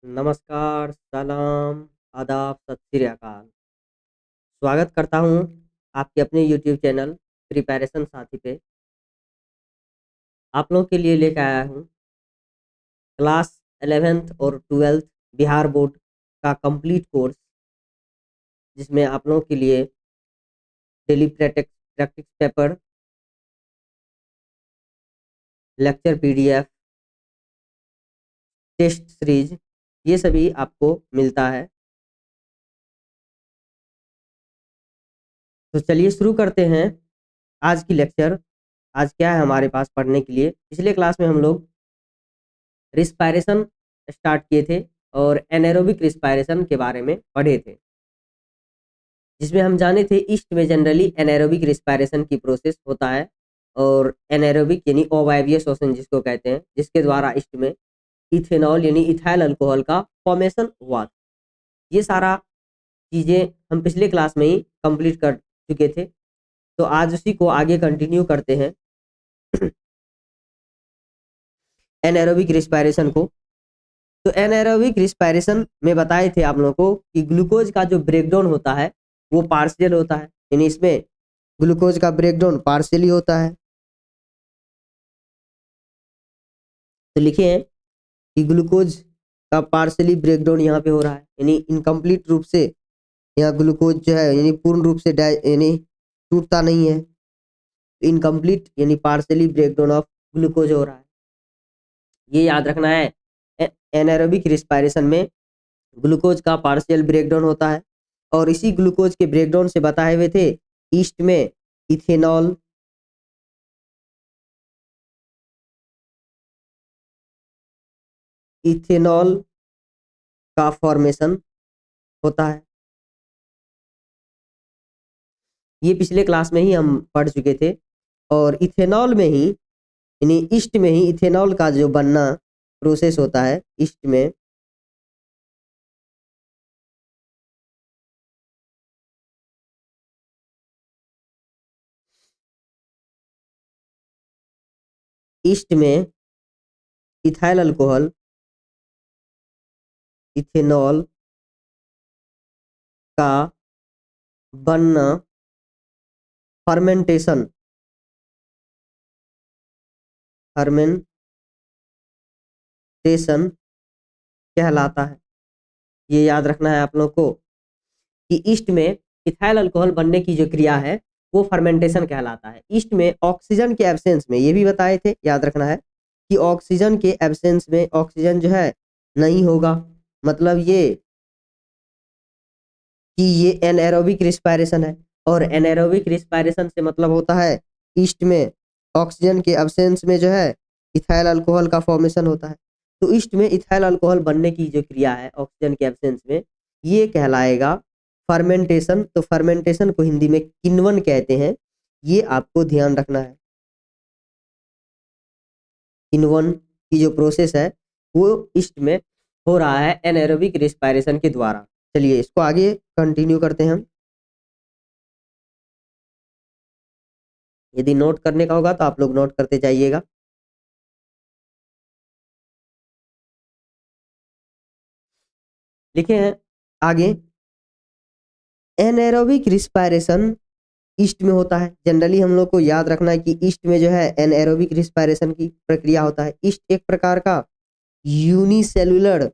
नमस्कार, सलाम, आदाब, सत श्री अकाल। स्वागत करता हूँ आपके अपने यूट्यूब चैनल प्रिपरेशन साथी पे। आप लोगों के लिए लेके आया हूँ क्लास 11th और 12th बिहार बोर्ड का कंप्लीट कोर्स, जिसमें आप लोगों के लिए daily practice paper, lecture PDF, test series, ये सभी आपको मिलता है। तो चलिए शुरू करते हैं आज की लेक्चर। आज क्या है हमारे पास पढ़ने के लिए? पिछले क्लास में हम लोग रिस्पायरेशन स्टार्ट किए थे और एनारोबिक रिस्पायरेशन के बारे में पढ़े थे, जिसमें हम जाने थे ईस्ट में जनरली एनारोबिक रिस्पायरेशन की प्रोसेस होता है और एनारोबिक यानी अवायवीय श्वसन जिसको कहते हैं, जिसके द्वारा ईस्ट में इथेनॉल यानी इथाइल अल्कोहल का फॉर्मेशन हुआ था। ये सारा चीज़ें हम पिछले क्लास में ही कंप्लीट कर चुके थे, तो आज उसी को आगे कंटिन्यू करते हैं एनारोबिक रिस्पायरेशन को। तो एनारोबिक रिस्पायरेशन में बताए थे आप लोगों को कि ग्लूकोज का जो ब्रेकडाउन होता है वो पार्शियल होता है, यानी इसमें ग्लूकोज का ब्रेकडाउन पार्शियली होता है। तो लिखे हैं कि ग्लूकोज का पार्शियली ब्रेकडाउन यहाँ पे हो रहा है, यानी इनकम्प्लीट रूप से यहाँ ग्लूकोज जो है यानी पूर्ण रूप से यानी टूटता नहीं है, इनकम्प्लीट यानी पार्शियली ब्रेकडाउन ऑफ ग्लूकोज हो रहा है। ये याद रखना है, एनारोबिक रिस्पायरेशन में ग्लूकोज का पार्शियल ब्रेकडाउन होता है और इसी ग्लूकोज के ब्रेकडाउन से बताए हुए थे ईस्ट में इथेनॉल, इथेनॉल का फॉर्मेशन होता है। ये पिछले क्लास में ही हम पढ़ चुके थे और इथेनॉल में ही यानी ईस्ट में ही इथेनॉल का जो बनना प्रोसेस होता है ईस्ट में, ईस्ट में इथाइल अल्कोहल, इथेनॉल का बनना फर्मेंटेशन कहलाता है। ये याद रखना है आप लोग को कि ईस्ट में इथाइल अल्कोहल बनने की जो क्रिया है वो फर्मेंटेशन कहलाता है। ईस्ट में ऑक्सीजन के एब्सेंस में, ये भी बताए थे, याद रखना है कि ऑक्सीजन के एब्सेंस में ऑक्सीजन जो है नहीं होगा, मतलब ये कि ये एनएरोबिक रिस्पायरेशन है और एनएरोबिक रिस्पायरेशन से मतलब होता है ईस्ट में ऑक्सीजन के एब्सेंस में जो है इथाइल अल्कोहल का फॉर्मेशन होता है। तो ईस्ट में इथाइल अल्कोहल बनने की जो क्रिया है ऑक्सीजन के एब्सेंस में, ये कहलाएगा फर्मेंटेशन। तो फर्मेंटेशन को हिंदी में किण्वन कहते हैं, ये आपको ध्यान रखना है। किण्वन की जो प्रोसेस है वो ईस्ट में हो रहा है एनारोबिक रिस्पायरेशन के द्वारा। चलिए इसको आगे कंटिन्यू करते हैं हम। यदि नोट करने का होगा तो आप लोग नोट करते जाइएगा। लिखे हैं आगे, एनएरोबिक रिस्पायरेशन ईस्ट में होता है। जनरली हम लोग को याद रखना है कि ईस्ट में जो है एनएरोबिक रिस्पायरेशन की प्रक्रिया होता है। ईस्ट एक प्रकार का यूनिसेल्युलर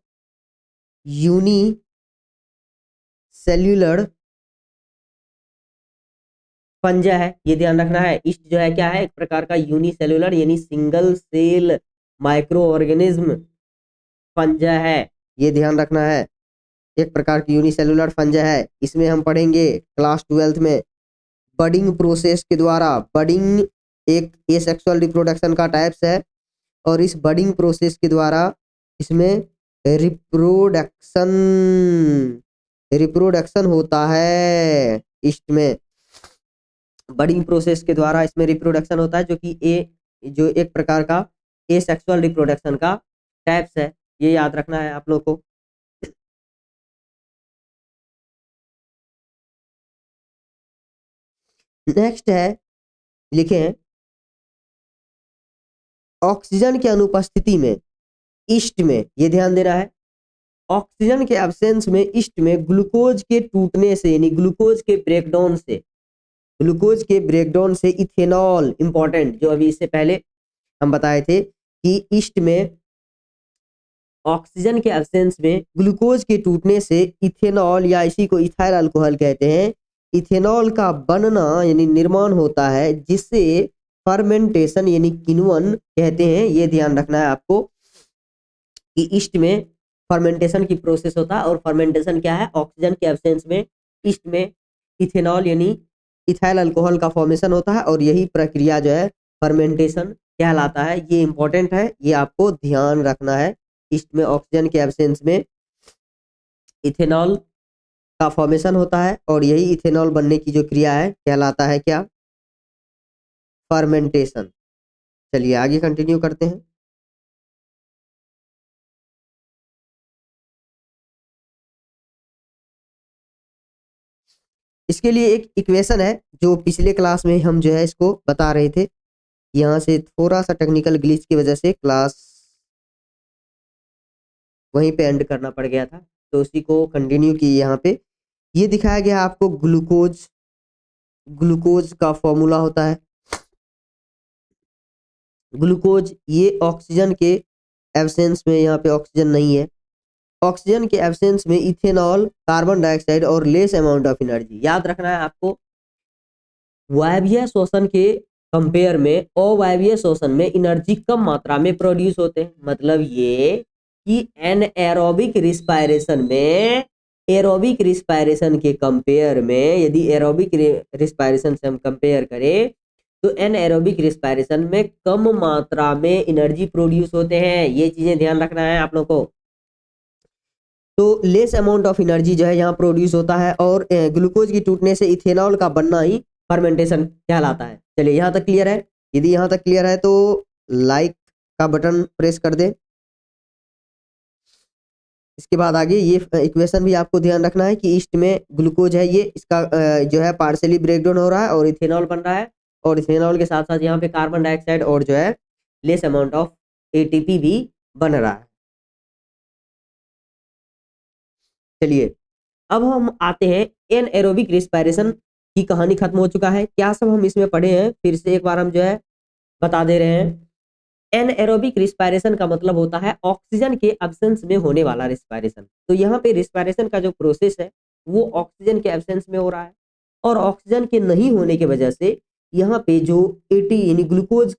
फंजा है, ये ध्यान रखना है। ईस्ट जो है क्या है, एक प्रकार का यूनिसेल्युलर यानी single cell microorganism fungi है, ये ध्यान रखना है। एक प्रकार की यूनिसेल्युलर फंजा है। इसमें हम पढ़ेंगे क्लास 12th में बडिंग प्रोसेस के द्वारा। बडिंग एक एसेक्सुअल रिप्रोडक्शन का टाइप्स है और इस बडिंग प्रोसेस के द्वारा इसमें रिप्रोडक्शन होता है। ईस्ट में बडिंग प्रोसेस के द्वारा इसमें रिप्रोडक्शन होता है, जो एक प्रकार का एसेक्सुअल रिप्रोडक्शन का टाइप्स है, ये याद रखना है आप लोग को। नेक्स्ट है, लिखे हैं ऑक्सीजन की अनुपस्थिति में ईस्ट में, ये ध्यान देना है, ऑक्सीजन के एब्सेंस में ईस्ट में ग्लूकोज के टूटने से यानी ग्लूकोज के ब्रेकडाउन से इथेनॉल, इंपॉर्टेंट, जो अभी इससे पहले हम बताए थे कि ईस्ट में ऑक्सीजन के एब्सेंस में ग्लूकोज के टूटने से इथेनॉल या इसी को इथाइल अल्कोहल कहते हैं, इथेनॉल का बनना यानी निर्माण होता है, जिससे फर्मेंटेशन यानी किण्वन कहते हैं। ये ध्यान रखना है आपको कि ईस्ट में फर्मेंटेशन की प्रोसेस होता है, और फर्मेंटेशन क्या है, ऑक्सीजन के एब्सेंस में ईस्ट में इथेनॉल यानी इथाइल अल्कोहल का फॉर्मेशन होता है, और यही प्रक्रिया जो है फर्मेंटेशन कहलाता है। ये इंपॉर्टेंट है, ये आपको ध्यान रखना है। ईस्ट में ऑक्सीजन के एब्सेंस में इथेनॉल का फॉर्मेशन होता है, और यही इथेनॉल बनने की जो क्रिया है कहलाता है क्या, फर्मेंटेशन। चलिए आगे कंटिन्यू करते हैं। इसके लिए एक इक्वेशन है जो पिछले क्लास में हम जो है इसको बता रहे थे, यहाँ से थोड़ा सा टेक्निकल ग्लिच की वजह से क्लास वहीं पे एंड करना पड़ गया था, तो उसी को कंटिन्यू किए। यहाँ पे ये दिखाया गया आपको ग्लूकोज का फॉर्मूला होता है। ग्लूकोज ये ऑक्सीजन के एब्सेंस में, यहाँ पे ऑक्सीजन नहीं है, ऑक्सीजन के एब्सेंस में इथेनॉल, कार्बन डाइऑक्साइड और लेस अमाउंट ऑफ एनर्जी। याद रखना है आपको, वायवीय शोषण के कंपेयर में अवायवीय शोषण में एनर्जी कम मात्रा में प्रोड्यूस होते हैं। मतलब ये कि एनएरोबिक रिस्पायरेशन में, एरोबिक रिस्पायरेशन के कंपेयर में, यदि एरोबिक रिस्पायरेशन से हम कंपेयर करें तो एनएरोबिक रिस्पायरेशन में कम मात्रा में एनर्जी प्रोड्यूस होते हैं। ये चीजें ध्यान रखना है आप लोग को। तो लेस अमाउंट ऑफ एनर्जी जो है यहाँ प्रोड्यूस होता है, और ग्लूकोज की टूटने से इथेनॉल का बनना ही फर्मेंटेशन कहलाता है। चलिए यहाँ तक क्लियर है? यदि यहाँ तक क्लियर है तो लाइक का बटन प्रेस कर दे। इसके बाद आगे ये इक्वेशन भी आपको ध्यान रखना है कि ईस्ट में ग्लूकोज है, ये इसका जो है पार्शियली ब्रेकडाउन हो रहा है और इथेनॉल बन रहा है, और इथेनॉल के साथ साथ यहाँ पे कार्बन डाइऑक्साइड और जो है लेस अमाउंट ऑफ एटीपी भी बन रहा है। चलिए अब हम आते हैं एनएरोबिक रिस्पायरेशन की कहानी खत्म हो चुका है। क्या सब हम इसमें पढ़े हैं फिर से एक बार हम जो है बता दे रहे हैं। एनएरोबिक रिस्पायरेशन का मतलब होता है ऑक्सीजन के एब्सेंस में होने वाला रिस्पायरेशन। तो यहाँ पे रिस्पायरेशन का जो प्रोसेस है वो ऑक्सीजन के एब्सेंस में हो रहा है, और ऑक्सीजन के नहीं होने की वजह से यहाँ पे जो एटी यानी ग्लूकोज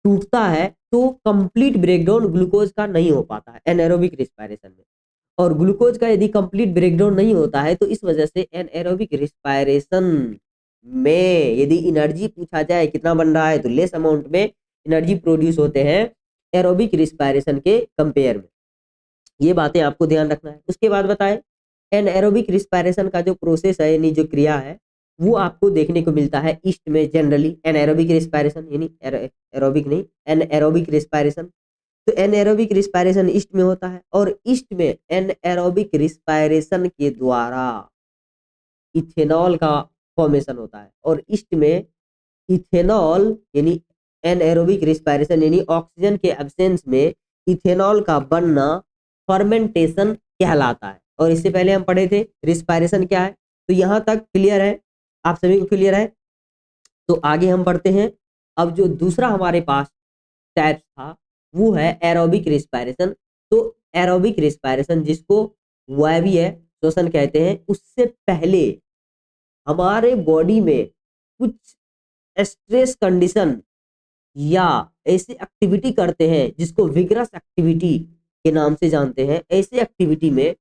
टूटता है, तो कंप्लीट ब्रेकडाउन ग्लूकोज का नहीं हो पाता है एनएरोबिक रिस्पायरेशन में। और ग्लूकोज का यदि कंप्लीट ब्रेकडाउन नहीं होता है तो इस वजह से एनएरोबिक रिस्पायरेशन में यदि एनर्जी पूछा जाए कितना बन रहा है तो लेस अमाउंट में एनर्जी प्रोड्यूस होते हैं एरोबिक रिस्पायरेशन के कंपेयर में। ये बातें आपको ध्यान रखना है। उसके बाद बताएं, एनएरोबिक रिस्पायरेशन का जो प्रोसेस है यानी जो क्रिया है वो आपको देखने को मिलता है ईस्ट में जनरली। एनएरोबिक रिस्पायरेशन यानी एरोबिक नहीं, एनएरोबिक रिस्पायरेशन। तो एनएरोबिक रिस्पायरेशन ईस्ट में होता है, और ईस्ट में एनएरोबिक रिस्पायरेशन के द्वारा इथेनॉल का फॉर्मेशन होता है, और ईस्ट में इथेनॉल यानी एनएरोबिक रिस्पायरेशन यानी ऑक्सीजन के एब्सेंस में इथेनॉल का बनना फर्मेंटेशन कहलाता है। और इससे पहले हम पढ़े थे रिस्पायरेशन क्या है, तो यहाँ तक क्लियर है, आप सभी को क्लियर है। तो आगे हम बढ़ते हैं। अब जो दूसरा हमारे पास टाइप्स था वो है एरोबिक रिस्पायरेशन। तो एरोबिक रिस्पायरेशन जिसको वायवीय श्वसन कहते हैं, उससे पहले हमारे बॉडी में कुछ स्ट्रेस कंडीशन या ऐसी एक्टिविटी करते हैं जिसको विग्रस एक्टिविटी के नाम से जानते हैं। ऐसे एक्टिविटी में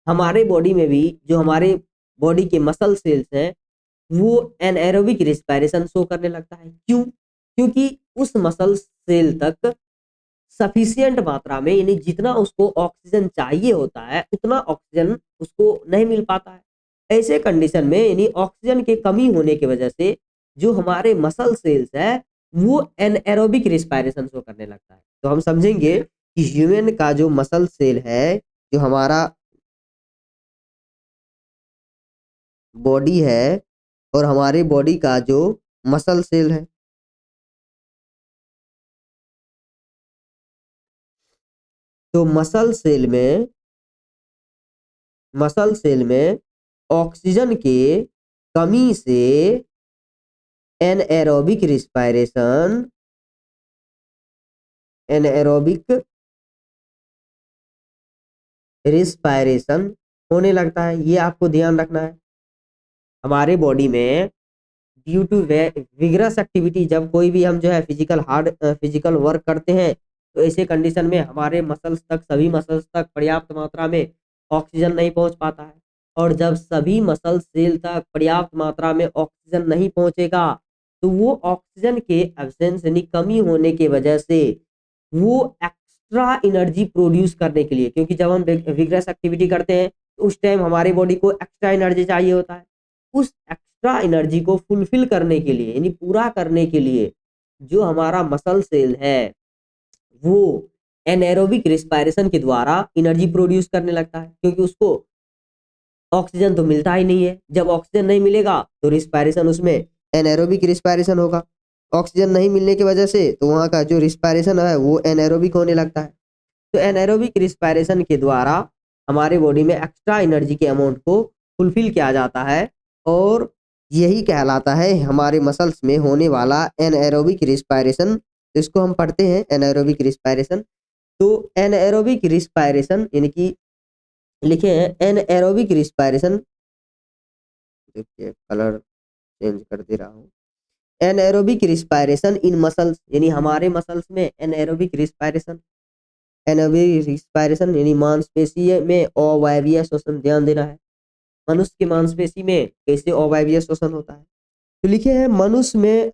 हमारे बॉडी में भी जो हमारे बॉडी के मसल सेल्स हैं वो एनएरोबिक रिस्पायरेशन शो करने लगता है। क्यों? क्योंकि उस मसल सेल तक सफिशियंट मात्रा में यानी जितना उसको ऑक्सीजन चाहिए होता है उतना ऑक्सीजन उसको नहीं मिल पाता है। ऐसे कंडीशन में यानी ऑक्सीजन की कमी होने की वजह से जो हमारे मसल सेल्स है वो एनएरोबिक रिस्पायरेशन शो करने लगता है। तो हम समझेंगे कि ह्यूमन का जो मसल सेल है, जो हमारा बॉडी है, और हमारे बॉडी का जो मसल सेल है, तो मसल सेल में मसल सेल में ऑक्सीजन के कमी से एनएरोबिक रिस्पायरेशन होने लगता है। ये आपको ध्यान रखना है। हमारे बॉडी में ड्यू टू विगरस एक्टिविटी, जब कोई भी हम जो है फिजिकल वर्क करते हैं, तो ऐसे कंडीशन में हमारे सभी मसल्स तक पर्याप्त मात्रा में ऑक्सीजन नहीं पहुंच पाता है। और जब सभी मसल सेल तक पर्याप्त मात्रा में ऑक्सीजन नहीं पहुंचेगा, तो वो ऑक्सीजन के एब्सेंस यानी कमी होने की वजह से वो एक्स्ट्रा एनर्जी प्रोड्यूस करने के लिए, क्योंकि जब हम विगरस एक्टिविटी करते हैं तो उस टाइम हमारे बॉडी को एक्स्ट्रा एनर्जी चाहिए होता है। उस एक्स्ट्रा एनर्जी को फुलफिल करने के लिए यानी पूरा करने के लिए जो हमारा मसल सेल है वो एनाएरोबिक रिस्पायरेशन के द्वारा एनर्जी प्रोड्यूस करने लगता है, क्योंकि उसको ऑक्सीजन तो मिलता ही नहीं है। जब ऑक्सीजन नहीं मिलेगा तो रिस्पायरेशन उसमें एनाएरोबिक रिस्पायरेशन होगा। ऑक्सीजन नहीं मिलने की वजह से तो वहाँ का जो रिस्पायरेशन है वो एनाएरोबिक होने लगता है। तो एनाएरोबिक रिस्पायरेशन के द्वारा हमारे बॉडी में एक्स्ट्रा एनर्जी के अमाउंट को फुलफिल किया जाता है, और यही कहलाता है हमारे मसल्स में होने वाला एनाएरोबिक रिस्पायरेशन। तो इसको हम पढ़ते हैं एनाएरोबिक रिस्पायरेशन। तो एनाएरोबिक रिस्पायरेशन यानी कि लिखे हैं एनाएरोबिक रिस्पायरेशन। देखिए कलर चेंज कर दे रहा हूँ। एनाएरोबिक रिस्पायरेशन इन मसल्स यानी हमारे मसल्स में एनाएरोबिक रिस्पायरेशन यानी मांसपेशी में अवायवीय श्वसन। ध्यान देना है मनुष्य की मांसपेशी में कैसे अवायवीय श्वसन होता है। तो लिखे हैं मनुष्य में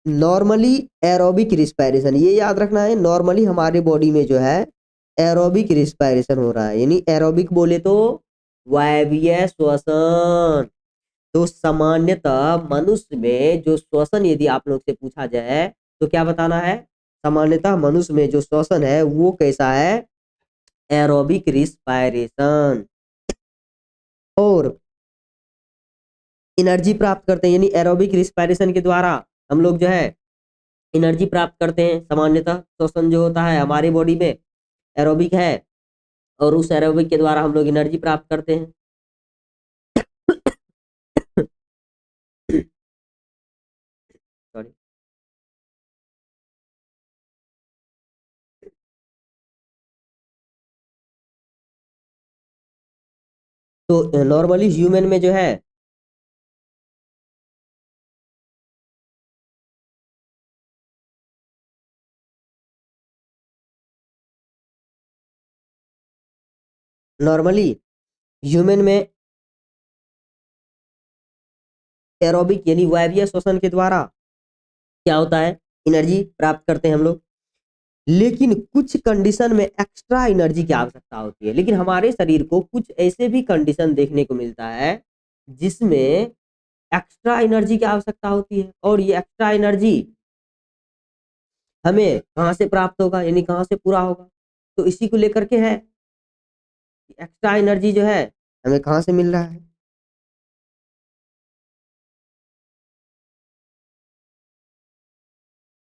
नॉर्मली एरोबिक रिस्पायरेशन, ये याद रखना है। नॉर्मली हमारे बॉडी में जो है एरोबिक रिस्पायरेशन हो रहा है, यानी एरोबिक बोले तो वायवीय श्वसन। तो सामान्यतः मनुष्य में जो श्वसन यदि आप लोग से पूछा जाए तो क्या बताना है? सामान्यतः मनुष्य में जो श्वसन है वो कैसा है? Aerobic respiration. और एनर्जी प्राप्त करते हैं, यानी एरोबिक रिस्पायरेशन के द्वारा हम लोग जो है एनर्जी प्राप्त करते हैं। सामान्यतः श्वसन जो होता है हमारी बॉडी में एरोबिक है, और उस एरोबिक के द्वारा हम लोग एनर्जी प्राप्त करते हैं। सॉरी। तो नॉर्मली ह्यूमन में जो है नॉर्मली ह्यूमन में एरोबिक यानी वायवीय श्वसन के द्वारा क्या होता है? एनर्जी प्राप्त करते हैं हम लोग। लेकिन कुछ कंडीशन में एक्स्ट्रा एनर्जी की आवश्यकता होती है। लेकिन हमारे शरीर को कुछ ऐसे भी कंडीशन देखने को मिलता है जिसमें एक्स्ट्रा एनर्जी की आवश्यकता होती है, और ये एक्स्ट्रा एनर्जी हमें कहाँ से प्राप्त होगा यानी कहाँ से पूरा होगा? तो इसी को लेकर के है एक्स्ट्रा एनर्जी जो है हमें कहाँ से मिल रहा है।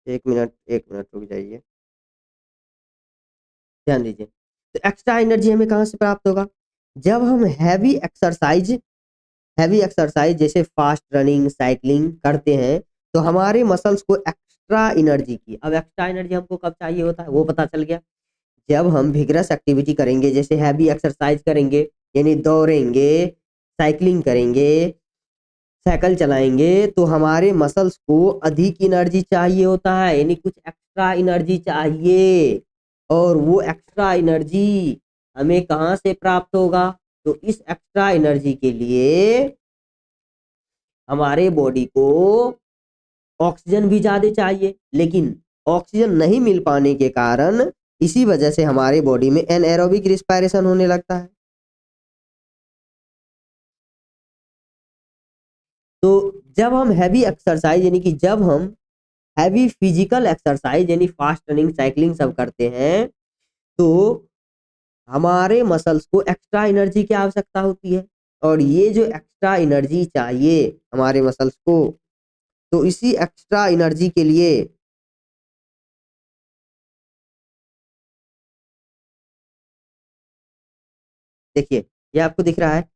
एक मिनट रुक जाइए, ध्यान दीजिए। तो एक्स्ट्रा एनर्जी हमें कहाँ से प्राप्त होगा? जब हम हैवी एक्सरसाइज जैसे फास्ट रनिंग साइकिलिंग करते हैं तो हमारे मसल्स को एक्स्ट्रा एनर्जी की, अब एक्स्ट्रा एनर्जी हमको कब चाहिए होता है वो पता चल गया। जब हम विगरस एक्टिविटी करेंगे जैसे हैवी एक्सरसाइज करेंगे यानी दौड़ेंगे साइकिलिंग करेंगे साइकिल चलाएंगे तो हमारे मसल्स को अधिक एनर्जी चाहिए होता है, यानी कुछ एक्स्ट्रा एनर्जी चाहिए। और वो एक्स्ट्रा एनर्जी हमें कहाँ से प्राप्त होगा? तो इस एक्स्ट्रा एनर्जी के लिए हमारे बॉडी को ऑक्सीजन भी ज़्यादा चाहिए, लेकिन ऑक्सीजन नहीं मिल पाने के कारण इसी वजह से हमारे बॉडी में एनएरोबिक रिस्पायरेशन होने लगता है। तो जब हम हैवी एक्सरसाइज यानी कि जब हम हैवी फिजिकल एक्सरसाइज यानी फास्ट रनिंग साइकिलिंग सब करते हैं तो हमारे मसल्स को एक्स्ट्रा एनर्जी की आवश्यकता होती है, और ये जो एक्स्ट्रा एनर्जी चाहिए हमारे मसल्स को, तो इसी एक्स्ट्रा एनर्जी के लिए देखिए ये आपको दिख रहा है।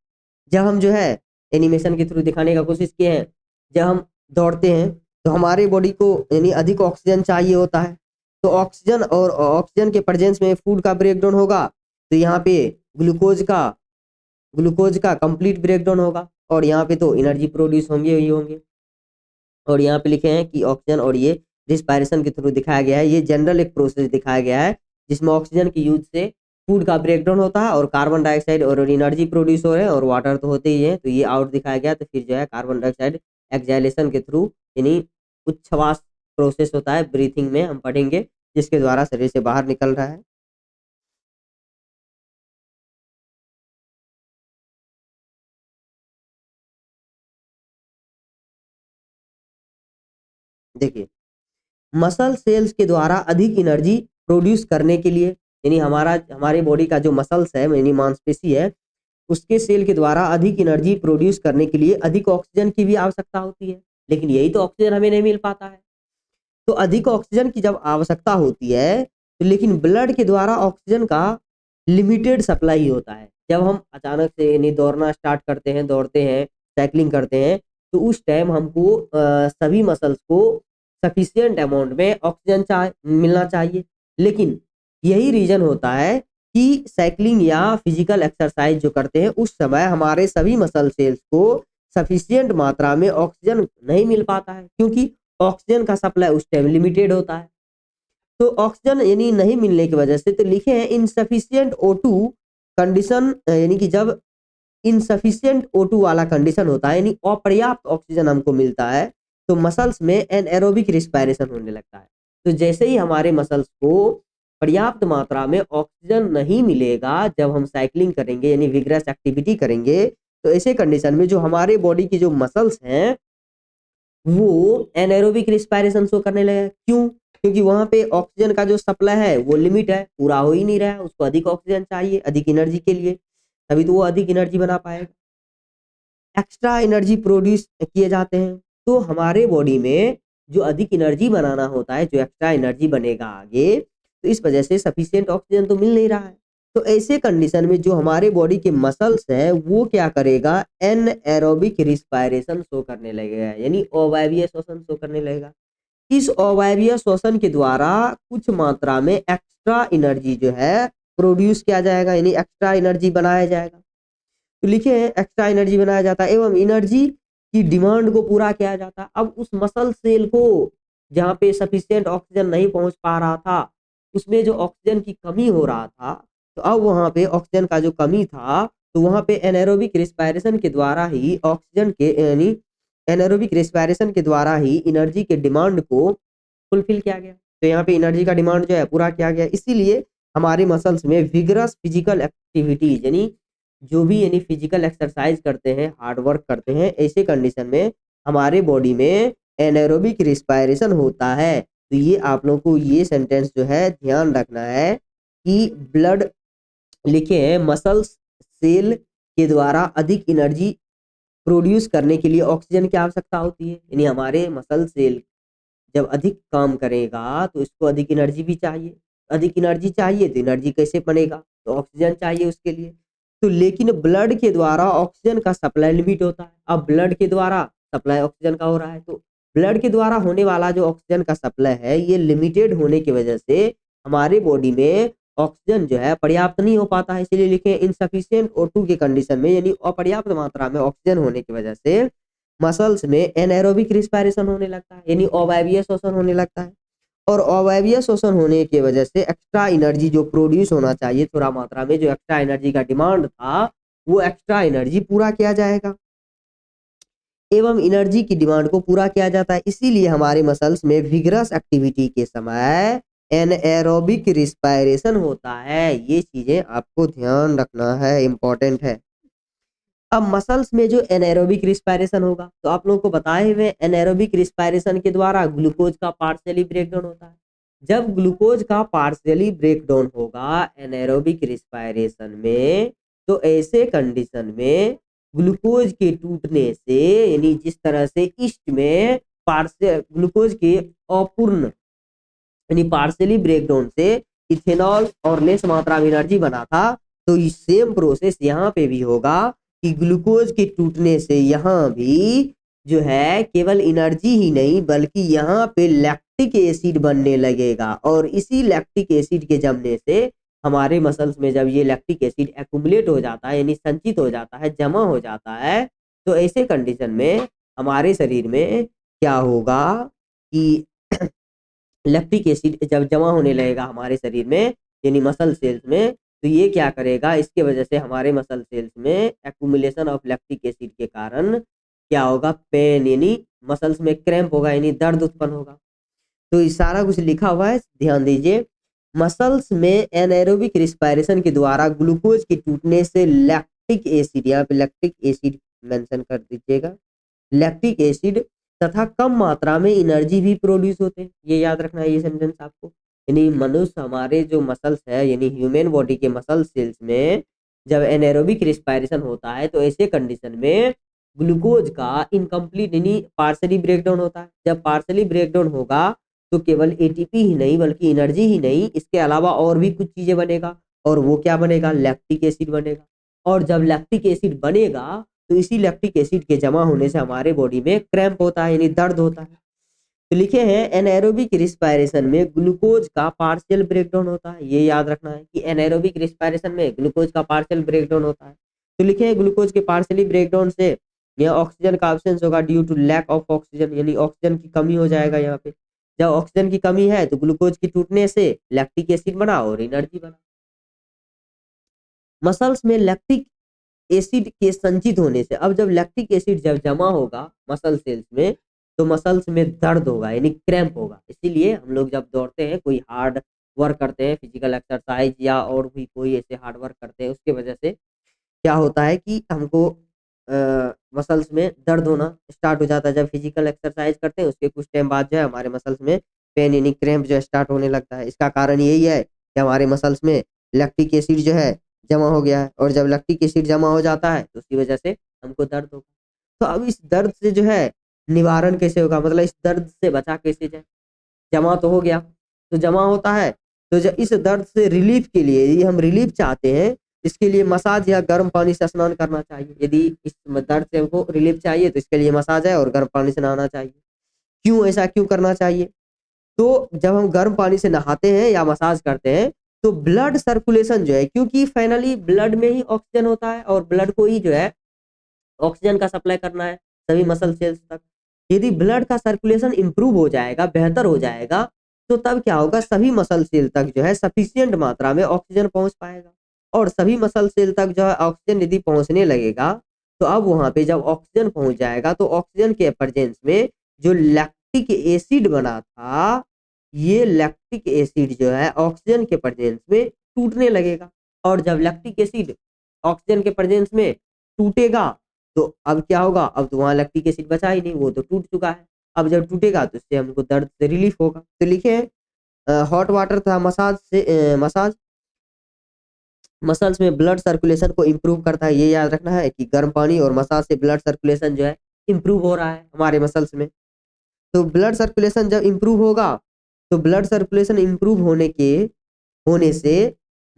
जब हम जो है एनिमेशन के थ्रू दिखाने का कोशिश किए हैं, जब हम दौड़ते हैं तो हमारे बॉडी को यानी अधिक ऑक्सीजन चाहिए होता है, तो ऑक्सीजन और ऑक्सीजन के प्रेजेंस में फूड का ब्रेकडाउन होगा, तो यहाँ पे ग्लूकोज का कंप्लीट ब्रेकडाउन होगा और यहाँ पे तो एनर्जी प्रोड्यूस होंगे ही होंगे। और यहाँ पे लिखे हैं कि ऑक्सीजन, और ये रिस्पायरेशन के थ्रू दिखाया गया है, ये जनरल एक प्रोसेस दिखाया गया है जिसमें ऑक्सीजन की यूज से फूड का ब्रेकडाउन होता है और कार्बन डाइऑक्साइड और एनर्जी प्रोड्यूस हो रहे हैं और वाटर तो होते ही है, तो ये आउट दिखाया गया। तो फिर जो है कार्बन डाइऑक्साइड एक्सहालेशन के थ्रू यानी उच्छ्वास प्रोसेस होता है, ब्रीथिंग में हम पढ़ेंगे, जिसके द्वारा शरीर से बाहर निकल रहा है। देखिए, मसल सेल्स के द्वारा अधिक एनर्जी प्रोड्यूस करने के लिए, यानी हमारे बॉडी का जो मसल्स है यानी मांसपेशी है, उसके सेल के द्वारा अधिक एनर्जी प्रोड्यूस करने के लिए अधिक ऑक्सीजन की भी आवश्यकता होती है, लेकिन यही तो ऑक्सीजन हमें नहीं मिल पाता है। तो अधिक ऑक्सीजन की जब आवश्यकता होती है, तो लेकिन ब्लड के द्वारा ऑक्सीजन का लिमिटेड सप्लाई होता है। जब हम अचानक से यानी दौड़ना स्टार्ट करते हैं, दौड़ते हैं, साइकिलिंग करते हैं, तो उस टाइम हमको सभी मसल्स को सफिशिएंट अमाउंट में ऑक्सीजन मिलना चाहिए। लेकिन यही रीजन होता है कि साइकिलिंग या फिजिकल एक्सरसाइज जो करते हैं उस समय हमारे सभी मसल सेल्स को सफिशिएंट मात्रा में ऑक्सीजन नहीं मिल पाता है, क्योंकि ऑक्सीजन का सप्लाई उस टाइम लिमिटेड होता है। तो ऑक्सीजन यानी नहीं मिलने की वजह से, तो लिखे हैं इनसफिशिएंट O2 कंडीशन, यानी कि जब इनसफिशिएंट O2 वाला कंडीशन होता है, यानी अपर्याप्त ऑक्सीजन हमको मिलता है, तो मसल्स में एनएरोबिक रिस्पायरेशन होने लगता है। तो जैसे ही हमारे मसल्स को पर्याप्त मात्रा में ऑक्सीजन नहीं मिलेगा, जब हम साइकिलिंग करेंगे यानी विग्रस एक्टिविटी करेंगे, तो ऐसे कंडीशन में जो हमारे बॉडी की जो मसल्स हैं वो एनाएरोबिक रिस्पायरेशन शो करने लगे। क्यों? क्योंकि वहां पे ऑक्सीजन का जो सप्लाई है वो लिमिट है, पूरा हो ही नहीं रहा है, उसको अधिक ऑक्सीजन चाहिए अधिक एनर्जी के लिए, तभी तो वो अधिक एनर्जी बना पाएगा। एक्स्ट्रा एनर्जी प्रोड्यूस किए जाते हैं, तो हमारे बॉडी में जो अधिक एनर्जी बनाना होता है, जो एक्स्ट्रा एनर्जी बनेगा आगे, तो इस वजह से सफिशिएंट ऑक्सीजन तो मिल नहीं रहा है। तो ऐसे कंडीशन में जो हमारे बॉडी के मसल्स है वो क्या करेगा, एनएरोबिक रिस्पायरेशन शो करने लगेगा, यानी अवायवीय श्वसन शो करने लगेगा। इस अवायवीय श्वसन के द्वारा कुछ मात्रा में एक्स्ट्रा एनर्जी जो है प्रोड्यूस किया जाएगा, यानी एक्स्ट्रा एनर्जी बनाया जाएगा। तो लिखे हैं एक्स्ट्रा एनर्जी बनाया जाता है एवं एनर्जी की डिमांड को पूरा किया जाता है। अब उस मसल सेल को जहाँ पे सफिशिएंट ऑक्सीजन नहीं पहुंच पा रहा था, उसमें जो ऑक्सीजन की कमी हो रहा था, तो अब वहाँ पे ऑक्सीजन का जो कमी था, तो वहाँ पे एनाएरोबिक रिस्पायरेशन के द्वारा ही ऑक्सीजन के यानी एनाएरोबिक रिस्पायरेशन के द्वारा ही एनर्जी के डिमांड को फुलफिल किया गया। तो यहाँ पे एनर्जी का डिमांड जो है पूरा किया गया। इसीलिए हमारे मसल्स में विगरस फिजिकल एक्टिविटीज यानी जो भी यानी फिजिकल एक्सरसाइज करते हैं, हार्ड वर्क करते हैं, ऐसे कंडीशन में हमारे बॉडी में एनाएरोबिक रिस्पायरेशन होता है। तो ये आप लोगों को ये सेंटेंस जो है ध्यान रखना है कि ब्लड लिखे हैं मसल्स सेल के द्वारा अधिक एनर्जी प्रोड्यूस करने के लिए ऑक्सीजन की आवश्यकता होती है, यानी हमारे मसल सेल जब अधिक काम करेगा तो इसको अधिक एनर्जी भी चाहिए, अधिक एनर्जी चाहिए तो एनर्जी कैसे बनेगा, तो ऑक्सीजन चाहिए उसके लिए। तो लेकिन ब्लड के द्वारा ऑक्सीजन का सप्लाई लिमिट होता है। अब ब्लड के द्वारा सप्लाई ऑक्सीजन का हो रहा है, तो ब्लड के द्वारा होने वाला जो ऑक्सीजन का सप्लाई है ये लिमिटेड होने की वजह से हमारे बॉडी में ऑक्सीजन जो है पर्याप्त नहीं हो पाता है। इसलिए लिखे इनसफिशिएंट O2 के कंडीशन में, यानी अपर्याप्त मात्रा में ऑक्सीजन होने की वजह से मसल्स में एनाएरोबिक रिस्पायरेशन होने लगता है, यानी अवायवीय श्वसन होने लगता है। और अवायवीय श्वसन होने की वजह से एक्स्ट्रा एनर्जी जो प्रोड्यूस होना चाहिए थोड़ा मात्रा में, जो एक्स्ट्रा एनर्जी का डिमांड था, वो एक्स्ट्रा एनर्जी पूरा किया जाएगा एवं एनर्जी की डिमांड को पूरा किया जाता है। इसीलिए हमारे मसल्स में विगरस एक्टिविटी के समय एनएरोबिक रिस्पायरेशन होता है। ये चीजें आपको ध्यान रखना है, इंपॉर्टेंट है। अब मसल्स में जो एनाएरोबिक रिस्पायरेशन होगा, तो आप लोगों को बताए हुए एनाएरोबिक रिस्पायरेशन के द्वारा ग्लूकोज का पार्शियली ब्रेकडाउन होता है। जब ग्लूकोज का पार्शियली ब्रेकडाउन होगा एनाएरोबिक रिस्पायरेशन में, तो ऐसे कंडीशन में ग्लूकोज के टूटने से, यानी जिस तरह से ईस्ट में पार्शियल ग्लूकोज के अपूर्ण यानी पार्शियली ब्रेकडाउन से इथेनॉल और लेस मात्रा में एनर्जी बना था, तो सेम प्रोसेस यहाँ पे भी होगा कि ग्लूकोज के टूटने से यहाँ भी जो है केवल एनर्जी ही नहीं बल्कि यहाँ पे लैक्टिक एसिड बनने लगेगा, और इसी लैक्टिक एसिड के जमने से हमारे मसल्स में जब ये लैक्टिक एसिड एक्युमुलेट हो जाता है यानी संचित हो जाता है, जमा हो जाता है, तो ऐसे कंडीशन में हमारे शरीर में क्या होगा कि लैक्टिक एसिड जब जमा होने लगेगा हमारे शरीर में यानी मसल सेल्स में, तो ये क्या करेगा, इसके वजह से हमारे मसल सेल्स में एक्युमुलेशन ऑफ लैक्टिक एसिड के कारण क्या होगा, पेन यानी मसल्स में क्रैम्प होगा यानी दर्द उत्पन्न होगा। तो ये सारा कुछ लिखा हुआ है, ध्यान दीजिए। मसल्स में एनाएरोबिक रिस्पायरेशन के द्वारा ग्लूकोज के टूटने से लैक्टिक एसिड, यहाँ पे लैक्टिक एसिड मेंशन कर दीजिएगा, लैक्टिक एसिड तथा कम मात्रा में एनर्जी भी प्रोड्यूस होते हैं। ये याद रखना है ये सेंटेंस आपको। यानी मनुष्य हमारे जो मसल्स है यानी ह्यूमन बॉडी के मसल सेल्स में जब एनाएरोबिक रिस्पायरेशन होता है तो ऐसे कंडीशन में ग्लूकोज का इनकम्प्लीट यानी पार्शली ब्रेकडाउन होता है। जब पार्शली ब्रेकडाउन होगा तो केवल एटीपी ही नहीं बल्कि एनर्जी ही नहीं, इसके अलावा और भी कुछ चीजें बनेगा, और वो क्या बनेगा, लैक्टिक एसिड बनेगा। और जब लैक्टिक एसिड बनेगा तो इसी लैक्टिक एसिड के जमा होने से हमारे बॉडी में क्रैम्प होता है यानी दर्द होता है। तो लिखे हैं एनाएरोबिक रिस्पायरेशन में ग्लूकोज का पार्शियल ब्रेकडाउन होता है। ये याद रखना है कि एनाएरोबिक रिस्पायरेशन में ग्लूकोज का पार्शियल ब्रेकडाउन होता है। तो लिखे हैं ग्लूकोज के पार्शियली ब्रेकडाउन से यह ऑक्सीजन का एब्सेंस होगा due to lack of oxygen, यानी ऑक्सीजन की कमी हो जाएगा यहाँ पे। जब ऑक्सीजन की कमी है तो ग्लूकोज की टूटने से लैक्टिक एसिड बना और एनर्जी बना। मसल्स में लैक्टिक एसिड के संचित होने से, अब जब लैक्टिक एसिड जब जमा होगा मसल सेल्स में तो मसल्स में दर्द होगा यानी क्रैम्प होगा। इसीलिए हम लोग जब दौड़ते हैं, कोई हार्ड वर्क करते हैं, फिजिकल एक्सरसाइज या और भी कोई ऐसे हार्ड वर्क करते हैं, उसके वजह से क्या होता है कि हमको मसल्स में दर्द होना स्टार्ट हो जाता है। जब फिजिकल एक्सरसाइज करते हैं उसके कुछ टाइम बाद जो है हमारे मसल्स में पेन यानी क्रैम्प जो है स्टार्ट होने लगता है। इसका कारण यही है कि हमारे मसल्स में लैक्टिक एसिड जो है जमा हो गया है, और जब लैक्टिक एसिड जमा हो जाता है तो उसकी वजह से हमको दर्द होगा। तो अब इस दर्द से जो है निवारण कैसे होगा, मतलब इस दर्द से बचा कैसे जाए। जमा तो हो गया, तो जमा होता है तो इस दर्द से रिलीफ के लिए, यदि हम रिलीफ चाहते हैं, इसके लिए मसाज या गर्म पानी से स्नान करना चाहिए। यदि इस दर्द से हमको रिलीफ चाहिए तो इसके लिए मसाज है और गर्म पानी से नहाना चाहिए। क्यों ऐसा क्यों करना चाहिए, तो जब हम गर्म पानी से नहाते हैं या मसाज करते हैं तो ब्लड सर्कुलेशन जो है, क्योंकि फाइनली ब्लड में ही ऑक्सीजन होता है और ब्लड को ही जो है ऑक्सीजन का सप्लाई करना है सभी मसल सेल्स तक। यदि ब्लड का सर्कुलेशन इंप्रूव हो जाएगा, बेहतर हो जाएगा, तो तब क्या होगा, सभी मसल सेल तक जो है सफिशियंट मात्रा में ऑक्सीजन पहुंच पाएगा। और सभी मसल सेल तक जो है ऑक्सीजन यदि पहुंचने लगेगा तो अब वहां पे जब ऑक्सीजन पहुंच जाएगा तो ऑक्सीजन के प्रेजेंस में जो लैक्टिक एसिड बना था, ये लैक्टिक एसिड जो है ऑक्सीजन के प्रेजेंस में टूटने लगेगा। और जब लैक्टिक एसिड ऑक्सीजन के प्रेजेंस में टूटेगा तो अब क्या होगा, अब तो वहां लैक्टिक एसिड बचा ही नहीं, वो तो टूट चुका है। अब जब टूटेगा तो इससे हमको दर्द से रिलीफ होगा। तो लिखे हॉट वाटर था मसाज से मसाज मसल्स में ब्लड सर्कुलेशन को इम्प्रूव करता है। ये याद रखना है कि गर्म पानी और मसाज से ब्लड सर्कुलेशन जो है इम्प्रूव हो रहा है हमारे मसल्स में। तो ब्लड सर्कुलेशन जब इम्प्रूव होगा तो ब्लड सर्कुलेशन इम्प्रूव होने से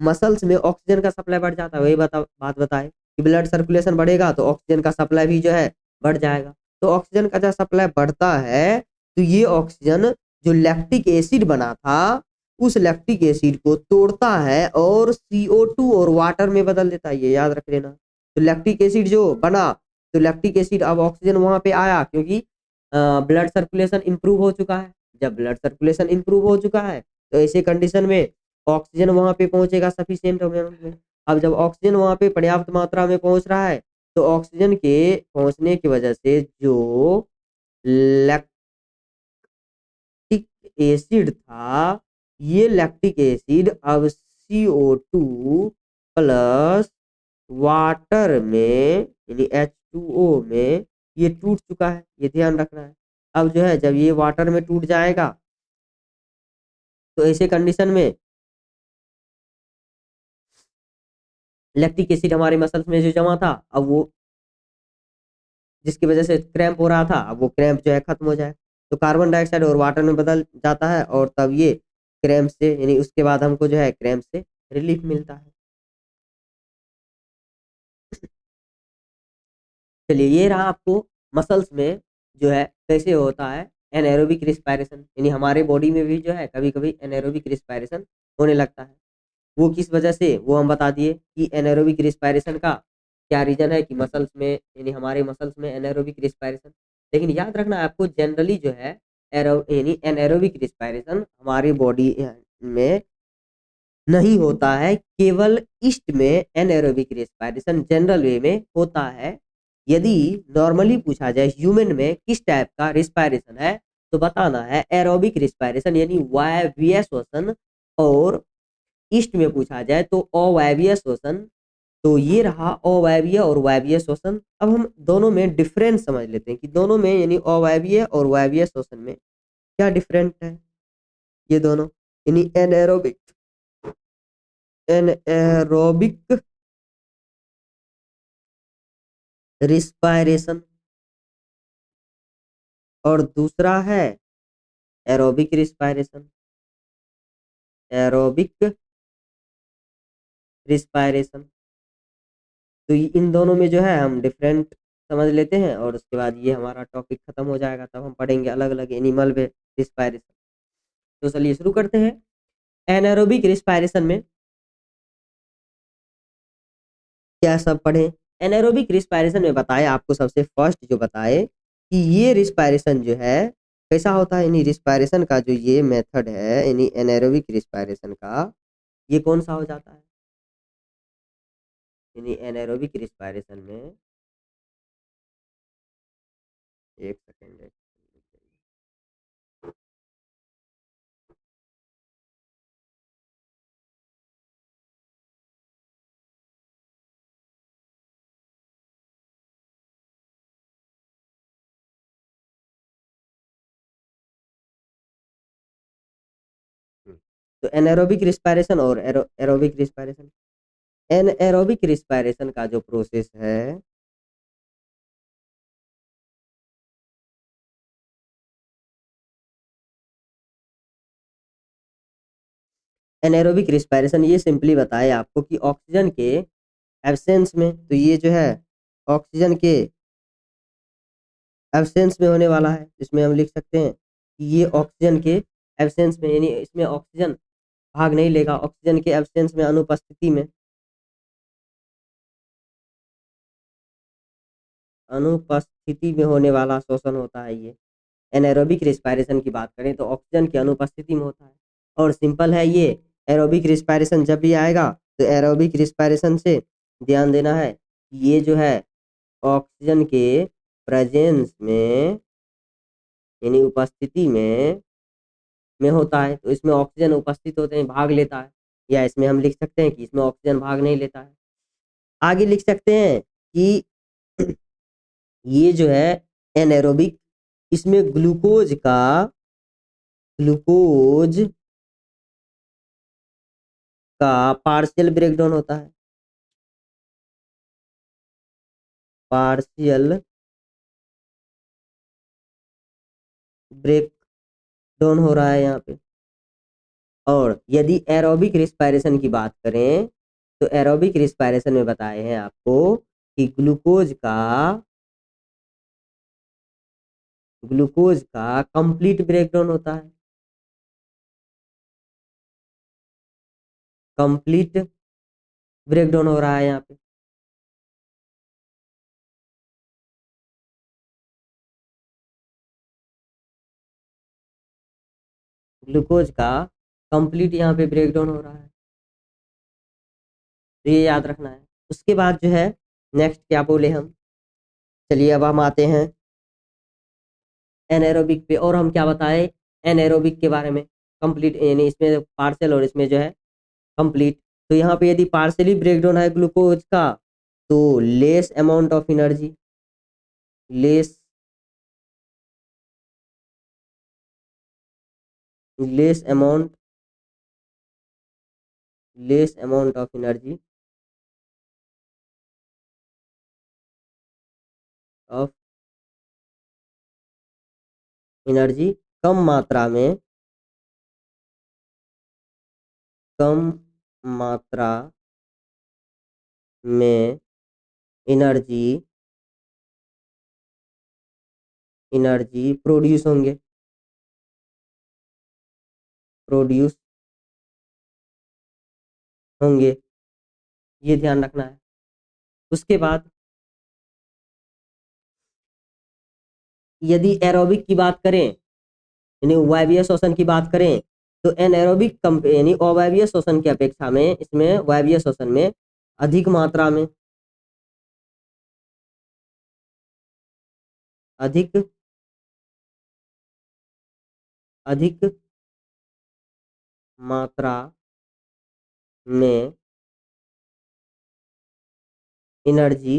मसल्स में ऑक्सीजन का सप्लाई बढ़ जाता है। वही बात बताए कि ब्लड सर्कुलेशन बढ़ेगा तो ऑक्सीजन का सप्लाई भी जो है बढ़ जाएगा। तो ऑक्सीजन का जब सप्लाई बढ़ता है तो ये ऑक्सीजन जो लैक्टिक एसिड बना था उस लैक्टिक एसिड को तोड़ता है और CO2 और वाटर में बदल देता है। ये याद रख लेना। तो लैक्टिक एसिड जो बना तो लैक्टिक एसिड अब ऑक्सीजन वहां पे आया क्योंकि ब्लड सर्कुलेशन इंप्रूव हो चुका है। जब ब्लड सर्कुलेशन इंप्रूव हो चुका है तो ऐसे कंडीशन में ऑक्सीजन वहां पे पहुंचेगा सफिशिएंट अमाउंट में। अब जब ऑक्सीजन वहां पे पर्याप्त मात्रा में पहुंच रहा है तो ऑक्सीजन के पहुंचने की वजह से जो लैक्टिक एसिड था, ये लैक्टिक एसिड अब CO2 प्लस वाटर में यानी H2O में ये टूट चुका है। ये ध्यान रखना है। अब जो है जब ये वाटर में टूट जाएगा तो ऐसे कंडीशन में लैक्टिक एसिड हमारे मसल्स में जो जमा था अब वो, जिसकी वजह से क्रैम्प हो रहा था, अब वो क्रैम्प जो है खत्म हो जाए। तो कार्बन डाइऑक्साइड और वाटर में बदल जाता है और तब ये क्रैम्प से यानी उसके बाद हमको जो है क्रैम्प से रिलीफ मिलता है। चलिए ये रहा आपको मसल्स में जो है कैसे होता है एनाएरोबिक रिस्पायरेशन, यानी हमारे बॉडी में भी जो है कभी-कभी एनाएरोबिक रिस्पायरेशन होने लगता है। वो किस वजह से वो हम बता दिए कि एनाएरोबिक रिस्पायरेशन का क्या रीज़न है कि मसल्स में यानी हमारे मसल्स में एनाएरोबिक रिस्पायरेशन, लेकिन याद रखना है आपको जनरली जो है यानी एनाएरोबिक रिस्पायरेशन हमारी बॉडी में नहीं होता है, केवल ईस्ट में एनाएरोबिक रिस्पायरेशन जनरल वे में होता है। यदि नॉर्मली पूछा जाए ह्यूमन में किस टाइप का रिस्पायरेशन है, तो बताना है एरोबिक रिस्पायरेशन यानी वायवीय श्वसन, और ईस्ट में पूछा जाए तो अवायवीय श्वसन। तो ये रहा अवायवीय और वायवीय श्वसन। अब हम दोनों में डिफरेंस समझ लेते हैं कि दोनों में यानी अवायवीय और वायवीय श्वसन में क्या डिफरेंट है ये दोनों, यानी एनएरोबिक रिस्पायरेशन और दूसरा है एरोबिक रिस्पायरेशन, एरोबिक रिस्पायरेशन। तो इन दोनों में जो है हम डिफरेंट समझ लेते हैं और उसके बाद ये हमारा टॉपिक खत्म हो जाएगा, तब हम पढ़ेंगे अलग अलग एनिमल में रिस्पायरेशन। तो चलिए शुरू करते हैं। एनारोबिक रिस्पायरेशन में क्या सब पढ़े। एनारोबिक रिस्पायरेशन में बताए आपको सबसे फर्स्ट जो बताए कि ये रिस्पायरेशन जो है कैसा होता है, यानी रिस्पायरेशन का जो ये मेथड है यानी एनारोबिक रिस्पायरेशन का, ये कौन सा हो जाता है, यानी एनारोबिक रिस्पायरेशन में एक सेकेंड है। तो एनारोबिक रिस्पायरेशन और एरोबिक रिस्पायरेशन, एनारोबिक रिस्पायरेशन का जो प्रोसेस है एनारोबिक रिस्पायरेशन ये सिंपली बताए आपको कि ऑक्सीजन के एब्सेंस में, तो ये जो है ऑक्सीजन के एब्सेंस में होने वाला है, इसमें हम लिख सकते हैं कि ये ऑक्सीजन के एब्सेंस में, यानी इसमें ऑक्सीजन भाग नहीं लेगा, ऑक्सीजन के एब्सेंस में अनुपस्थिति में, अनुपस्थिति में होने वाला श्वसन होता है ये। एनारोबिक रिस्पायरेशन की बात करें तो ऑक्सीजन की अनुपस्थिति में होता है, और सिंपल है ये। एरोबिक रिस्पायरेशन जब भी आएगा तो एरोबिक रिस्पायरेशन से ध्यान देना है, ये जो है ऑक्सीजन के प्रेजेंस में यानी उपस्थिति में होता है, तो इसमें ऑक्सीजन उपस्थित होते हैं, भाग लेता है, या इसमें हम लिख सकते हैं कि इसमें ऑक्सीजन भाग नहीं लेता है। आगे लिख सकते हैं कि ये जो है एनारोबिक, इसमें ग्लूकोज का पार्शियल ब्रेकडाउन होता है, पार्शियल ब्रेक डाउन हो रहा है यहाँ पे। और यदि एरोबिक रिस्पायरेशन की बात करें तो एरोबिक रिस्पायरेशन में बताए हैं आपको कि ग्लूकोज का कंप्लीट ब्रेकडाउन होता है, कंप्लीट ब्रेकडाउन हो रहा है यहाँ पे। ग्लूकोज का कंप्लीट यहाँ पे ब्रेकडाउन हो रहा है, तो ये याद रखना है। उसके बाद जो है नेक्स्ट क्या बोले हम, चलिए अब हम आते हैं एनारोबिक पे, और हम क्या बताएं एनारोबिक के बारे में, कंप्लीट यानी इसमें पार्शियल और इसमें जो है कंप्लीट। तो यहाँ पे यदि पार्शियली ब्रेकडाउन है ग्लूकोज का तो less amount of energy, less less amount less amount of energy of energy, कम मात्रा में, कम मात्रा में एनर्जी एनर्जी प्रोड्यूस होंगे, प्रोड्यूस होंगे, ये ध्यान रखना है। उसके बाद यदि एरोबिक की बात करें यानी वायवीय श्वसन की बात करें तो एनएरोबिक यानी अवायवीय श्वसन की अपेक्षा में इसमें वायवीय श्वसन में अधिक मात्रा में अधिक अधिक मात्रा में एनर्जी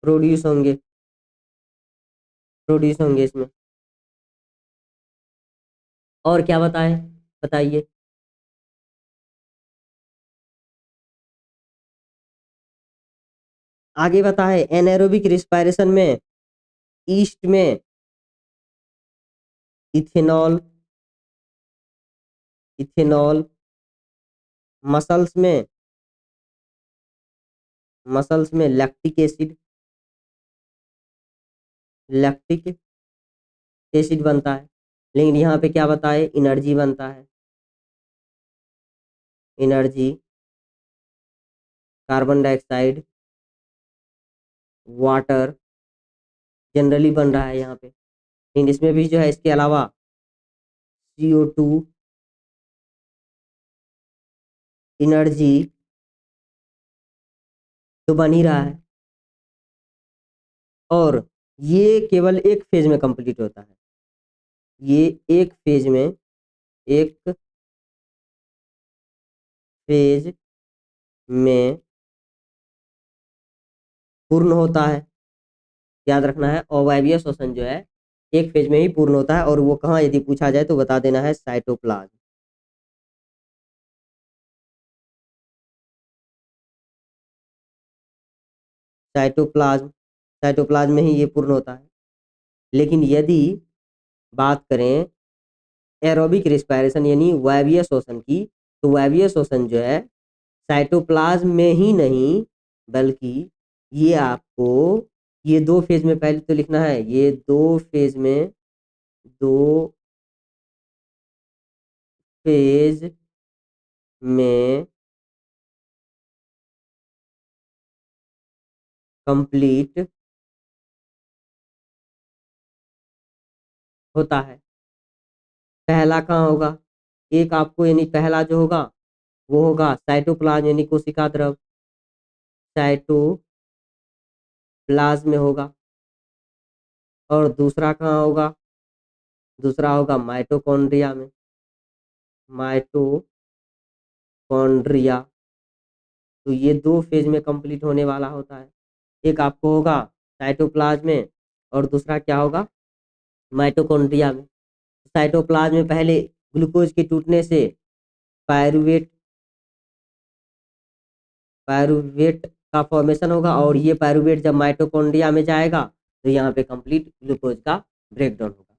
प्रोड्यूस होंगे इसमें। और क्या बताएं, बताइए। आगे बताएं एनाएरोबिक रिस्पायरेशन में ईस्ट में इथेनॉल, इथेनॉल मसल्स में लैक्टिक एसिड, लैक्टिक एसिड बनता है। लेकिन यहाँ पे क्या बताए, एनर्जी बनता है, energy carbon dioxide water generally बन रहा है यहाँ पे। लेकिन इसमें भी जो है इसके अलावा CO2 एनर्जी तो बन ही रहा है और ये केवल एक फेज में कंप्लीट होता है, ये एक फेज में पूर्ण होता है। याद रखना है अवायवीय श्वसन जो है एक फेज में ही पूर्ण होता है और वो कहाँ यदि पूछा जाए तो बता देना है साइटोप्लाज्म। साइटोप्लाज्म, साइटोप्लाज्म में ही ये पूर्ण होता है। लेकिन यदि बात करें एरोबिक रिस्पायरेशन यानी वायवीय श्वसन की तो वायवीय श्वसन जो है साइटोप्लाज्म में ही नहीं बल्कि ये आपको ये दो फेज में पहले तो लिखना है, ये दो फेज में कंप्लीट होता है। पहला कहाँ होगा, एक आपको यानी पहला जो होगा वो होगा साइटोप्लाज्म यानी कोशिका द्रव, साइटोप्लाज्म में होगा। और दूसरा कहाँ होगा, दूसरा होगा माइटोकॉन्ड्रिया में, माइटोकॉन्ड्रिया। तो ये दो फेज में कंप्लीट होने वाला होता है। एक आपको होगा साइटोप्लाज्म में और दूसरा क्या होगा माइटोकॉन्ड्रिया में। साइटोप्लाज्म में पहले ग्लूकोज के टूटने से पायरुवेट पायरुवेट का फॉर्मेशन होगा और ये पायरुवेट जब माइटोकॉन्ड्रिया में जाएगा तो यहाँ पे कंप्लीट ग्लूकोज का ब्रेकडाउन होगा।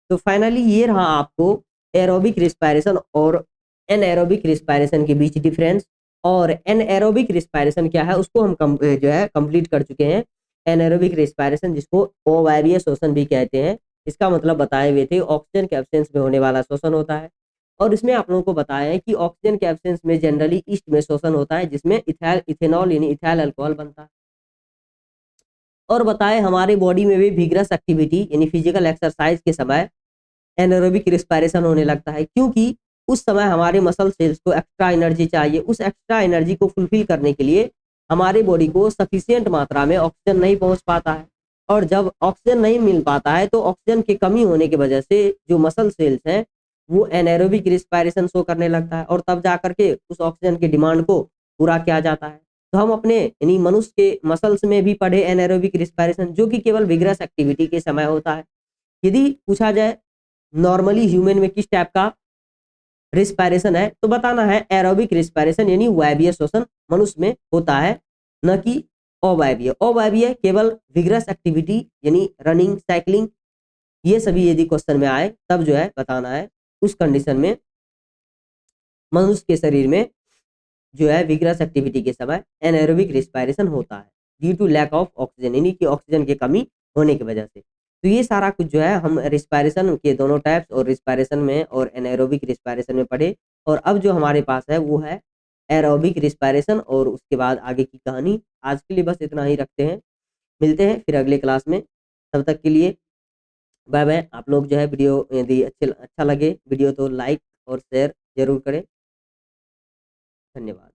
तो फाइनली ये रहा आपको एरोबिक रिस्पायरेशन और एनएरोबिक रिस्पायरेशन के बीच डिफरेंस। और एनएरोबिक रिस्पायरेशन क्या है उसको हम जो है कंप्लीट कर चुके हैं। एनएरोबिक रिस्पायरेशन जिसको अवायवीय श्वसन भी कहते हैं, इसका मतलब बताए हुए थे ऑक्सीजन के एब्सेंस में होने वाला श्वसन होता है। और इसमें आप लोगों को बताया है कि ऑक्सीजन के एब्सेंस में जनरली ईस्ट में श्वसन होता है जिसमें इथेनॉल यानी इथाइल अल्कोहल बनता है। और बताए हमारे बॉडी में भी विग्रस एक्टिविटी यानी फिजिकल एक्सरसाइज के समय एनारोबिक रिस्पायरेशन होने लगता है क्योंकि उस समय हमारे मसल सेल्स को एक्स्ट्रा एनर्जी चाहिए। उस एक्स्ट्रा एनर्जी को फुलफिल करने के लिए हमारे बॉडी को सफिशियंट मात्रा में ऑक्सीजन नहीं पहुंच पाता है और जब ऑक्सीजन नहीं मिल पाता है तो ऑक्सीजन की कमी होने की वजह से जो मसल सेल्स हैं वो एनारोबिक रिस्पायरेशन शो करने लगता है और तब जा करके उस ऑक्सीजन की डिमांड को पूरा किया जाता है। तो हम अपने यानी मनुष्य के मसल्स में भी पढ़े एनारोबिक रिस्पायरेशन जो कि केवल विग्रस एक्टिविटी के समय होता है। यदि पूछा जाए नॉर्मली ह्यूमन में किस टाइप का रिस्पायरेशन है तो बताना है एरोबिक रिस्पायरेशन यानी वायवीय श्वसन मनुष्य में होता है, न कि अवायवीय। अवायवीय केवल विग्रस एक्टिविटी यानी रनिंग साइकिलिंग ये सभी यदि क्वेश्चन में आए तब जो है बताना है उस कंडीशन में मनुष्य के शरीर में जो है विग्रस एक्टिविटी के समय एनाएरोबिक रिस्पायरेशन होता है due to lack of oxygen यानी कि ऑक्सीजन की कमी होने की वजह से। तो ये सारा कुछ जो है हम रिस्पायरेशन के दोनों टाइप्स और रिस्पायरेशन में और एनाएरोबिक रिस्पायरेशन में पढ़े। और अब जो हमारे पास है वो है एरोबिक रिस्पायरेशन और उसके बाद आगे की कहानी। आज के लिए बस इतना ही रखते हैं, मिलते हैं फिर अगले क्लास में। तब तक के लिए बाय बाय। आप लोग जो है वीडियो यदि अच्छा लगे वीडियो तो लाइक और शेयर ज़रूर करें। धन्यवाद।